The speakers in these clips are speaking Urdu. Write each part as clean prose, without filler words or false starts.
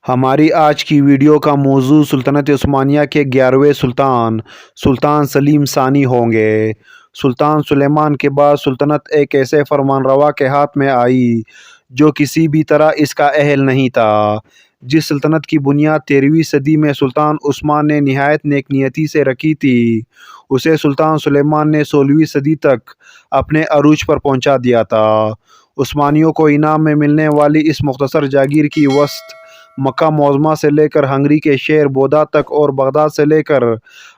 ہماری آج کی ویڈیو کا موضوع سلطنت عثمانیہ کے 11ویں سلطان سلطان سلیم ثانی ہوں گے۔ سلطان سلیمان کے بعد سلطنت ایک ایسے فرمانروا کے ہاتھ میں آئی جو کسی بھی طرح اس کا اہل نہیں تھا۔ جس سلطنت کی بنیاد 13ویں صدی میں سلطان عثمان نے نہایت نیک نیتی سے رکھی تھی، اسے سلطان سلیمان نے 16ویں صدی تک اپنے عروج پر پہنچا دیا تھا۔ عثمانیوں کو انعام میں ملنے والی اس مختصر جاگیر کی وسعت مکہ معظمہ سے لے کر ہنگری کے شہر بودا تک اور بغداد سے لے کر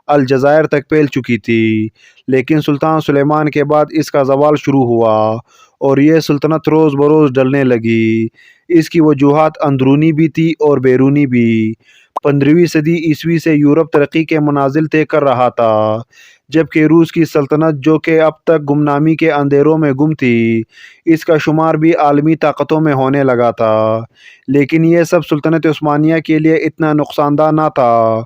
الجزائر تک پھیل چکی تھی، لیکن سلطان سلیمان کے بعد اس کا زوال شروع ہوا اور یہ سلطنت روز بروز ڈلنے لگی۔ اس کی وجوہات اندرونی بھی تھی اور بیرونی بھی۔ 15ویں صدی عیسوی سے یورپ ترقی کے منازل طے کر رہا تھا، جبکہ روس کی سلطنت جو کہ اب تک گمنامی کے اندھیروں میں گم تھی، اس کا شمار بھی عالمی طاقتوں میں ہونے لگا تھا۔ لیکن یہ سب سلطنت عثمانیہ کے لیے اتنا نقصان دہ نہ تھا،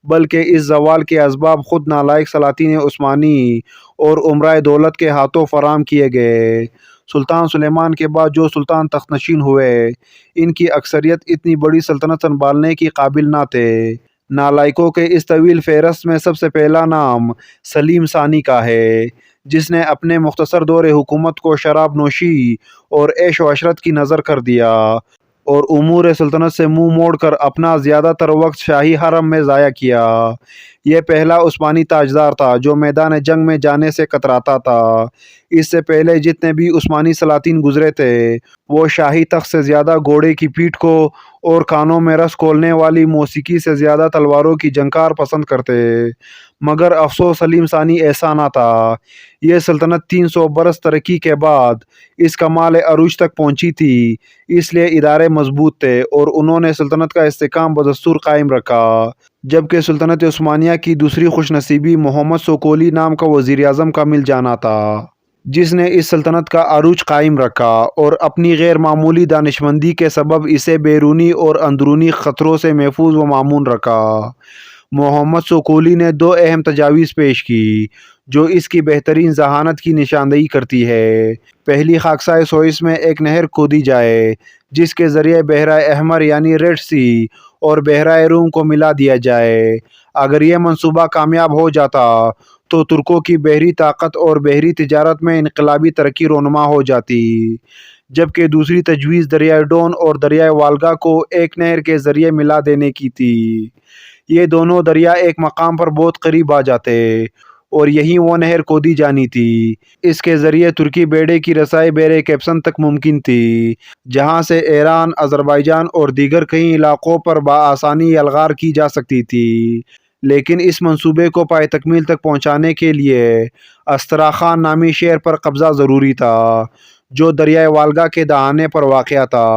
بلکہ اس زوال کے اسباب خود نالائق سلاطین عثمانی اور امرائے دولت کے ہاتھوں فراہم کیے گئے۔ سلطان سلیمان کے بعد جو سلطان تخت نشین ہوئے، ان کی اکثریت اتنی بڑی سلطنت سنبھالنے کی قابل نہ تھے۔ نالائقوں کے اس طویل فہرست میں سب سے پہلا نام سلیم ثانی کا ہے، جس نے اپنے مختصر دور حکومت کو شراب نوشی اور عیش و عشرت کی نذر کر دیا اور امور سلطنت سے منہ موڑ کر اپنا زیادہ تر وقت شاہی حرم میں ضائع کیا۔ یہ پہلا عثمانی تاجدار تھا جو میدان جنگ میں جانے سے کتراتا تھا۔ اس سے پہلے جتنے بھی عثمانی سلاطین گزرے تھے، وہ شاہی تخت سے زیادہ گھوڑے کی پیٹھ کو اور کانوں میں رس کھولنے والی موسیقی سے زیادہ تلواروں کی جھنکار پسند کرتے، مگر افسوس سلیم ثانی ایسا نہ تھا۔ یہ سلطنت 300 برس ترقی کے بعد اس کمال عروج تک پہنچی تھی، اس لیے ادارے مضبوط تھے اور انہوں نے سلطنت کا استحکام بدستور قائم رکھا۔ جبکہ سلطنت عثمانیہ کی دوسری خوش نصیبی محمد سوکولی نام کا وزیر اعظم کا مل جانا تھا، جس نے اس سلطنت کا عروج قائم رکھا اور اپنی غیر معمولی دانشمندی کے سبب اسے بیرونی اور اندرونی خطروں سے محفوظ و مامون رکھا۔ محمد سوکولی نے 2 اہم تجاویز پیش کی جو اس کی بہترین ذہانت کی نشاندہی کرتی ہے۔ پہلی، خاکسائے سوئس میں ایک نہر کھودی جائے جس کے ذریعے بحیرہ احمر یعنی ریڈ سی اور بحیرہ روم کو ملا دیا جائے۔ اگر یہ منصوبہ کامیاب ہو جاتا تو ترکوں کی بحری طاقت اور بحری تجارت میں انقلابی ترقی رونما ہو جاتی۔ جبکہ دوسری تجویز دریائے ڈون اور دریائے والگا کو ایک نہر کے ذریعے ملا دینے کی تھی۔ یہ دونوں دریا ایک مقام پر بہت قریب آ جاتے اور یہی وہ نہر کھودی جانی تھی۔ اس کے ذریعے ترکی بیڑے کی رسائی بحر کیسپیئن تک ممکن تھی، جہاں سے ایران، آذربائیجان اور دیگر کئی علاقوں پر بآسانی یلغار کی جا سکتی تھی۔ لیکن اس منصوبے کو پائے تکمیل تک پہنچانے کے لیے استراخان نامی شہر پر قبضہ ضروری تھا، جو دریائے والگا کے دہانے پر واقع تھا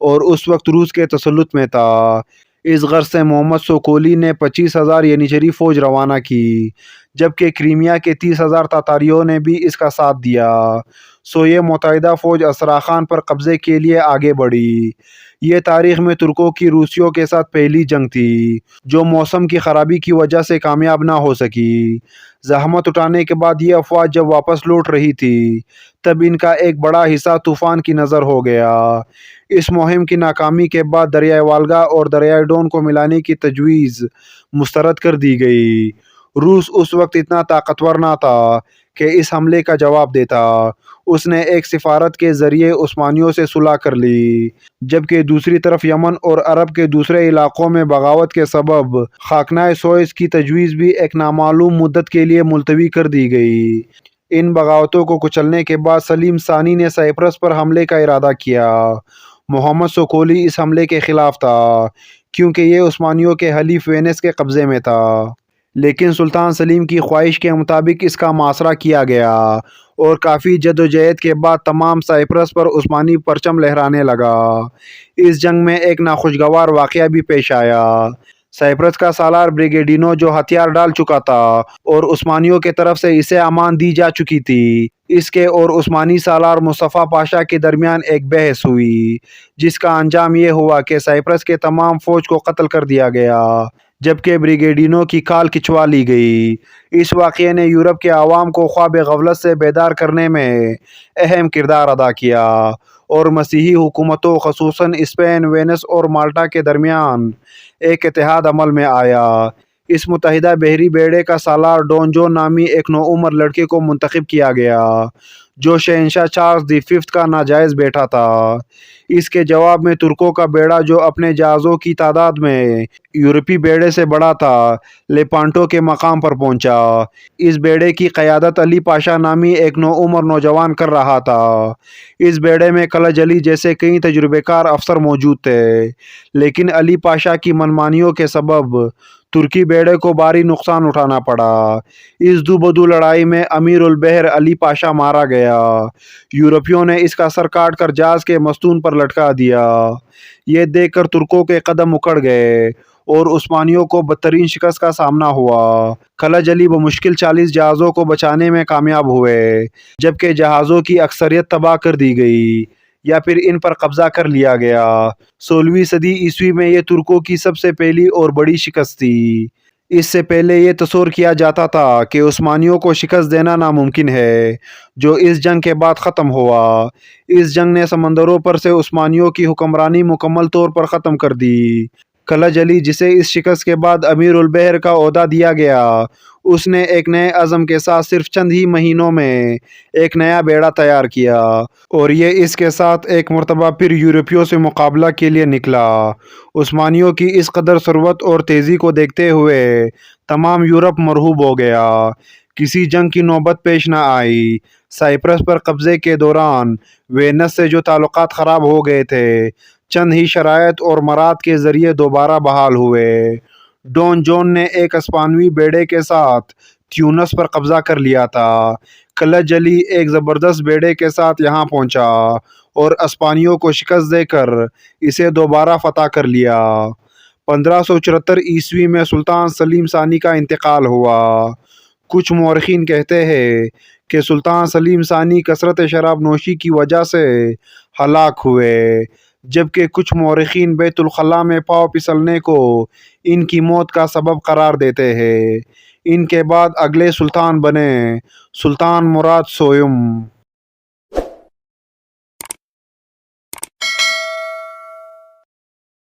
اور اس وقت روس کے تسلط میں تھا۔ اس غرض سے محمد سوکولی نے 25,000 ینیچری فوج روانہ کی، جبکہ کریمیا کے 30,000 تاتاریوں نے بھی اس کا ساتھ دیا۔ یہ متحدہ فوج استراخان پر قبضے کے لیے آگے بڑھی۔ یہ تاریخ میں ترکوں کی روسیوں کے ساتھ پہلی جنگ تھی جو موسم کی خرابی کی وجہ سے کامیاب نہ ہو سکی۔ زحمت اٹھانے کے بعد یہ افواج جب واپس لوٹ رہی تھی، تب ان کا ایک بڑا حصہ طوفان کی نظر ہو گیا۔ اس مہم کی ناکامی کے بعد دریائے والگا اور دریائے ڈون کو ملانے کی تجویز مسترد کر دی گئی۔ روس اس وقت اتنا طاقتور نہ تھا کہ اس حملے کا جواب دیتا۔ اس نے ایک سفارت کے ذریعے عثمانیوں سے صلح کر لی، جبکہ دوسری طرف یمن اور عرب کے دوسرے علاقوں میں بغاوت کے سبب خاکنائے سوئس کی تجویز بھی ایک نامعلوم مدت کے لیے ملتوی کر دی گئی۔ ان بغاوتوں کو کچلنے کے بعد سلیم ثانی نے سائپرس پر حملے کا ارادہ کیا۔ محمد سوکولی اس حملے کے خلاف تھا کیونکہ یہ عثمانیوں کے حلیف وینس کے قبضے میں تھا، لیکن سلطان سلیم کی خواہش کے مطابق اس کا محاصرہ کیا گیا اور کافی جدوجہد کے بعد تمام سائپرس پر عثمانی پرچم لہرانے لگا۔ اس جنگ میں ایک ناخوشگوار واقعہ بھی پیش آیا۔ سائپرس کا سالار بریگیڈینو جو ہتھیار ڈال چکا تھا اور عثمانیوں کے طرف سے اسے امان دی جا چکی تھی، اس کے اور عثمانی سالار مصطفیٰ پاشا کے درمیان ایک بحث ہوئی، جس کا انجام یہ ہوا کہ سائپرس کے تمام فوج کو قتل کر دیا گیا، جبکہ بریگیڈینو کی کھال کھچوا لی گئی۔ اس واقعے نے یورپ کے عوام کو خواب غفلت سے بیدار کرنے میں اہم کردار ادا کیا اور مسیحی حکومتوں خصوصاً اسپین، وینس اور مالٹا کے درمیان ایک اتحاد عمل میں آیا۔ اس متحدہ بحری بیڑے کا سالار ڈان جون نامی ایک نوعمر لڑکے کو منتخب کیا گیا جو شہنشاہ چارلس دی ففتھ کا ناجائز بیٹا تھا۔ اس کے جواب میں ترکوں کا بیڑا جو اپنے جہازوں کی تعداد میں یورپی بیڑے سے بڑا تھا، لیپانٹو کے مقام پر پہنچا۔ اس بیڑے کی قیادت علی پاشا نامی ایک نوعمر نوجوان کر رہا تھا۔ اس بیڑے میں خلج علی جیسے کئی تجربے کار افسر موجود تھے، لیکن علی پاشا کی منمانیوں کے سبب ترکی بیڑے کو بھاری نقصان اٹھانا پڑا۔ اس دو بدو لڑائی میں امیر البحر علی پاشا مارا گیا۔ یورپیوں نے اس کا سر کاٹ کر جہاز کے مستون پر لٹکا دیا۔ یہ دیکھ کر ترکوں کے قدم اکھڑ گئے اور عثمانیوں کو بدترین شکست کا سامنا ہوا۔ خلج علی بمشکل 40 جہازوں کو بچانے میں کامیاب ہوئے، جبکہ جہازوں کی اکثریت تباہ کر دی گئی یا پھر ان پر قبضہ کر لیا گیا۔ 16ویں صدی عیسوی میں یہ ترکوں کی سب سے پہلی اور بڑی شکست تھی۔ اس سے پہلے یہ تصور کیا جاتا تھا کہ عثمانیوں کو شکست دینا ناممکن ہے، جو اس جنگ کے بعد ختم ہوا۔ اس جنگ نے سمندروں پر سے عثمانیوں کی حکمرانی مکمل طور پر ختم کر دی۔ خلج علی، جسے اس شکست کے بعد امیر البحر کا عہدہ دیا گیا، اس نے ایک نئے عزم کے ساتھ صرف چند ہی مہینوں میں ایک نیا بیڑا تیار کیا اور یہ اس کے ساتھ ایک مرتبہ پھر یورپیوں سے مقابلہ کے لیے نکلا۔ عثمانیوں کی اس قدر ثروت اور تیزی کو دیکھتے ہوئے تمام یورپ مرعوب ہو گیا۔ کسی جنگ کی نوبت پیش نہ آئی۔ سائپرس پر قبضے کے دوران وینس سے جو تعلقات خراب ہو گئے تھے، چند ہی شرائط اور مراد کے ذریعے دوبارہ بحال ہوئے۔ ڈان جون نے ایک اسپانوی بیڑے کے ساتھ تیونس پر قبضہ کر لیا تھا۔ خلج علی ایک زبردست بیڑے کے ساتھ یہاں پہنچا اور اسپانیوں کو شکست دے کر اسے دوبارہ فتح کر لیا۔ 1574 عیسوی میں سلطان سلیم ثانی کا انتقال ہوا۔ کچھ مورخین کہتے ہیں کہ سلطان سلیم ثانی کثرت شراب نوشی کی وجہ سے ہلاک ہوئے، جبکہ کچھ مورخین بیت الخلاء میں پاؤں پھسلنے کو ان کی موت کا سبب قرار دیتے ہیں۔ ان کے بعد اگلے سلطان بنے سلطان مراد سوم۔